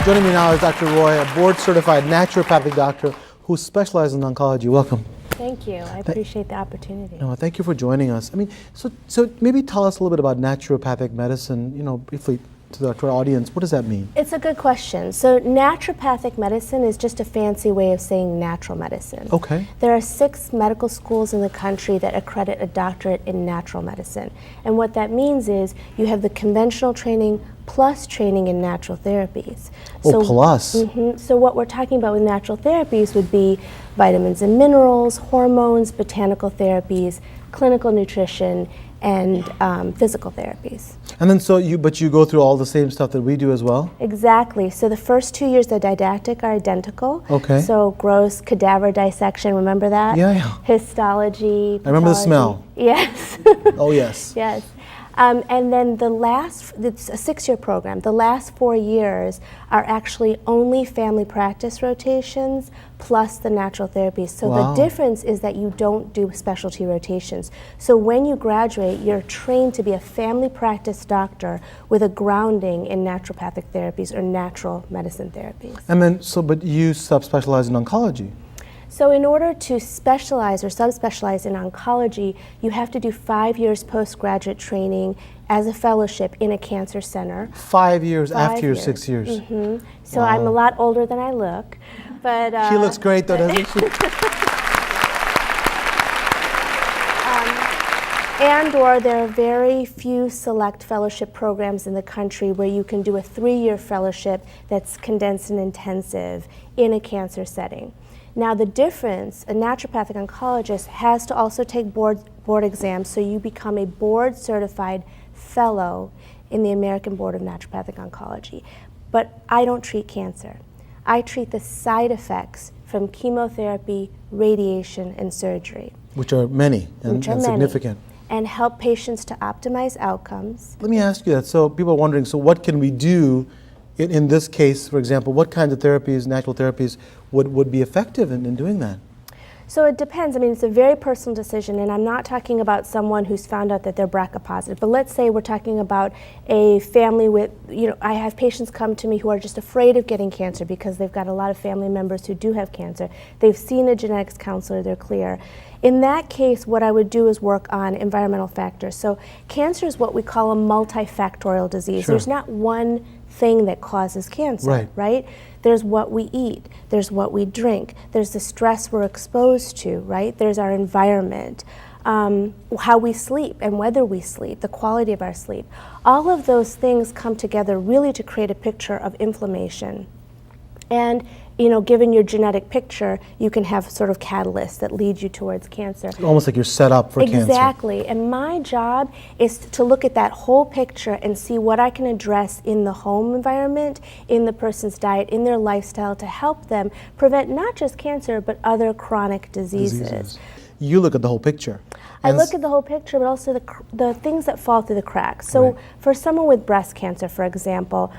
Joining me now is Dr. Roy, a board-certified naturopathic doctor who specializes in oncology. Welcome. Thank you. I appreciate the opportunity. No, thank you for joining us. I mean, so maybe tell us a little bit about naturopathic medicine, briefly to our audience. What does that mean? It's a good question. So naturopathic medicine is just a fancy way of saying natural medicine. Okay. There are 6 medical schools in the country that accredit a doctorate in natural medicine. And what that means is you have the conventional training plus training in natural therapies. Plus. So what we're talking about with natural therapies would be vitamins and minerals, hormones, botanical therapies, clinical nutrition, and physical therapies. And then but you go through all the same stuff that we do as well? Exactly. So the first 2 years, the didactic are identical. Okay. So gross cadaver dissection, remember that? Yeah. Histology. I remember the smell. Yes. Oh, yes. Yes. And then it's a 6-year program. The last 4 years are actually only family practice rotations plus the natural therapies. So Wow. the difference is that you don't do specialty rotations. So when you graduate, you're trained to be a family practice doctor with a grounding in naturopathic therapies or natural medicine therapies. And then, but you subspecialize in oncology. So in order to specialize or subspecialize in oncology, you have to do 5 years postgraduate training as a fellowship in a cancer center. 5 years 5 after your years. 6 years. Mm-hmm. So Wow. I'm a lot older than I look, but She looks great though, doesn't she? And/or there are very few select fellowship programs in the country where you can do a 3-year fellowship that's condensed and intensive in a cancer setting. Now the difference, a naturopathic oncologist has to also take board exams, so you become a board certified fellow in the American Board of Naturopathic Oncology. But I don't treat cancer. I treat the side effects from chemotherapy, radiation, and surgery. Which are many and significant. And help patients to optimize outcomes. Let me ask you that. So people are wondering, so what can we do in this case, for example, what kinds of therapies, natural therapies, would be effective in doing that? So it depends. I mean, it's a very personal decision, and I'm not talking about someone who's found out that they're BRCA positive, but let's say we're talking about a family with, I have patients come to me who are just afraid of getting cancer because they've got a lot of family members who do have cancer. They've seen a genetics counselor, they're clear. In that case, what I would do is work on environmental factors. So cancer is what we call a multifactorial disease. Sure. There's not one thing that causes cancer, right? There's what we eat, there's what we drink, there's the stress we're exposed to, right? There's our environment, how we sleep and whether we sleep, the quality of our sleep. All of those things come together really to create a picture of inflammation. And given your genetic picture, you can have sort of catalysts that lead you towards cancer. Almost like you're set up for cancer. Exactly. And my job is to look at that whole picture and see what I can address in the home environment, in the person's diet, in their lifestyle to help them prevent not just cancer, but other chronic diseases. You look at the whole picture. I look at the whole picture, but also the things that fall through the cracks. So for someone with breast cancer, for example,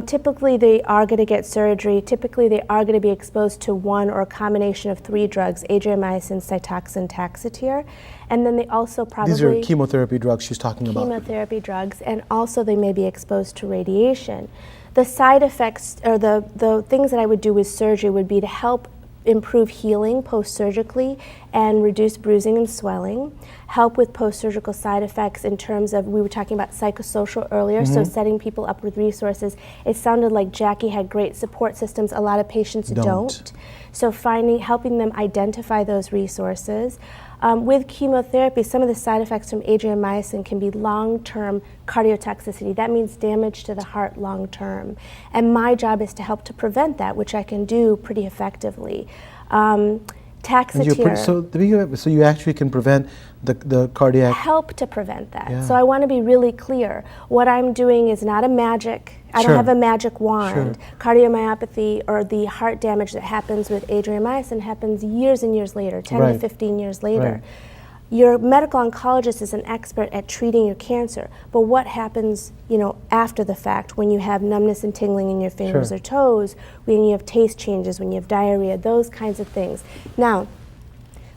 typically they are going to get surgery. Typically they are going to be exposed to one or a combination of 3 drugs, adriamycin, Cytoxan, Taxotere. And then they also probably... These are chemotherapy drugs she's talking about. Chemotherapy drugs, and also they may be exposed to radiation. The side effects, or the things that I would do with surgery would be to help improve healing post-surgically and reduce bruising and swelling, help with post-surgical side effects in terms of, we were talking about psychosocial earlier, so setting people up with resources. It sounded like Jackie had great support systems. A lot of patients don't. So helping them identify those resources. With chemotherapy, some of the side effects from adriamycin can be long-term cardiotoxicity. That means damage to the heart long-term. And my job is to help to prevent that, which I can do pretty effectively. Taxotere. So you actually can prevent the cardiac... Help to prevent that. Yeah. So I want to be really clear. What I'm doing is not a magic. I don't have a magic wand. Cardiomyopathy or the heart damage that happens with adriamycin happens years and years later, 10 to 15 years later. Your medical oncologist is an expert at treating your cancer, but what happens, after the fact when you have numbness and tingling in your fingers or toes, when you have taste changes, when you have diarrhea, those kinds of things. Now,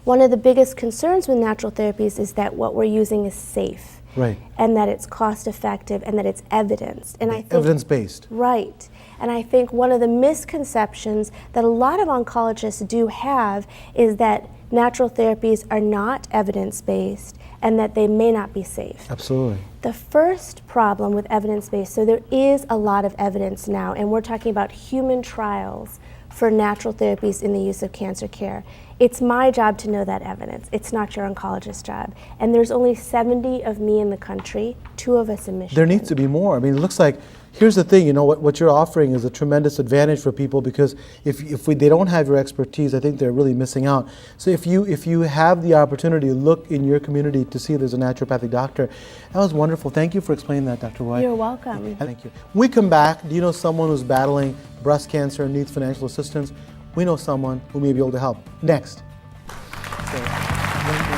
one of the biggest concerns with natural therapies is that what we're using is safe. Right. and that it's cost effective and that it's evidenced. And I think Evidence-based. right. And I think one of the misconceptions that a lot of oncologists do have is that natural therapies are not evidence-based and that they may not be safe. Absolutely. The first problem with evidence-based, so there is a lot of evidence now, and we're talking about human trials for natural therapies in the use of cancer care. It's my job to know that evidence. It's not your oncologist's job. And there's only 70 of me in the country, 2 of us in Michigan. There needs to be more. I mean, it looks like, here's the thing, you know, what you're offering is a tremendous advantage for people, because if they don't have your expertise, I think they're really missing out. So if you have the opportunity to look in your community to see if there's a naturopathic doctor, that was wonderful. Thank you for explaining that, Dr. Roy. You're welcome. Thank you. When we come back, do you know someone who's battling breast cancer and needs financial assistance? We know someone who may be able to help. Next. So, when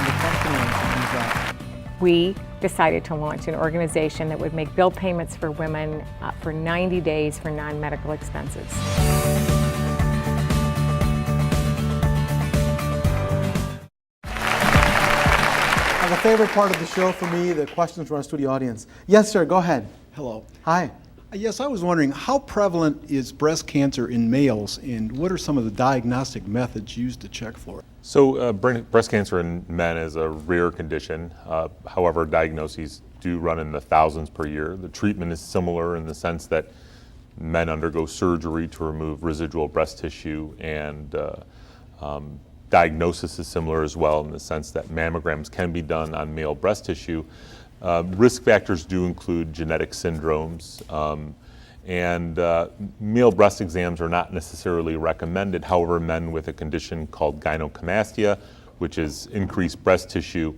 the question comes up, we decided to launch an organization that would make bill payments for women for 90 days for non-medical expenses. the favorite part of the show for me, the questions from our studio audience. Yes, sir, go ahead. Hello. Hi. Yes, I was wondering, how prevalent is breast cancer in males, and what are some of the diagnostic methods used to check for it? So breast cancer in men is a rare condition. However, diagnoses do run in the thousands per year. The treatment is similar in the sense that men undergo surgery to remove residual breast tissue, and diagnosis is similar as well in the sense that mammograms can be done on male breast tissue. Risk factors do include genetic syndromes, and male breast exams are not necessarily recommended. However, men with a condition called gynecomastia, which is increased breast tissue,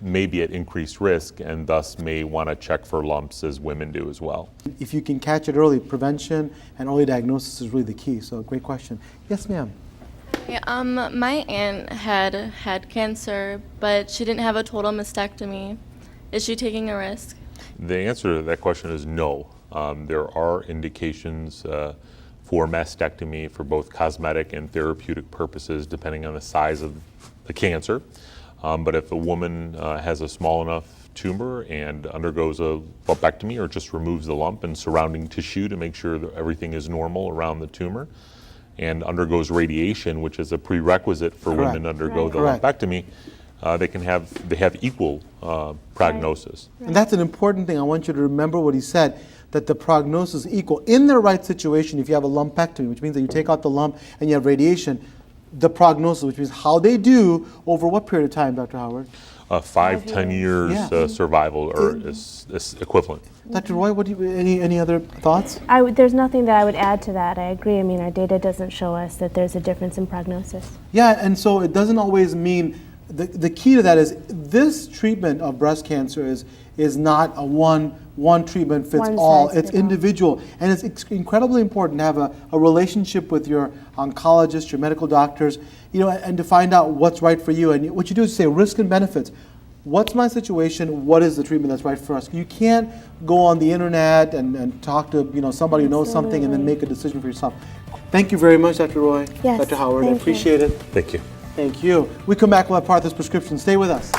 may be at increased risk and thus may want to check for lumps, as women do as well. If you can catch it early, prevention and early diagnosis is really the key. So great question. Yes, ma'am. Yeah, my aunt had cancer, but she didn't have a total mastectomy. Is she taking a risk? The answer to that question is no. There are indications for mastectomy for both cosmetic and therapeutic purposes, depending on the size of the cancer. But if a woman has a small enough tumor and undergoes a lumpectomy or just removes the lump and surrounding tissue to make sure that everything is normal around the tumor, and undergoes radiation, which is a prerequisite for Correct. women to undergo the Correct. lumpectomy, they have equal prognosis. And that's an important thing. I want you to remember what he said, that the prognosis is equal. In the right situation, if you have a lumpectomy, which means that you take out the lump and you have radiation, the prognosis, which means how they do over what period of time, Dr. Howard? 5-10 years Yeah. survival is equivalent. Dr. Roy, what do you, any other thoughts? There's nothing that I would add to that. I agree. I mean, our data doesn't show us that there's a difference in prognosis. Yeah, and so it doesn't always mean, the key to that is this treatment of breast cancer is not a one treatment fits One all. size It's fits all. individual, and it's incredibly important to have a relationship with your oncologist, your medical doctors, and to find out what's right for you. And what you do is say risk and benefits. What's my situation? What is the treatment that's right for us? You can't go on the internet and talk to somebody who knows something and then make a decision for yourself. Thank you very much, Dr. Roy. Yes, Dr. Howard, I thank you. appreciate it. Thank you. Thank you. We come back, we'll have part of this prescription. Stay with us.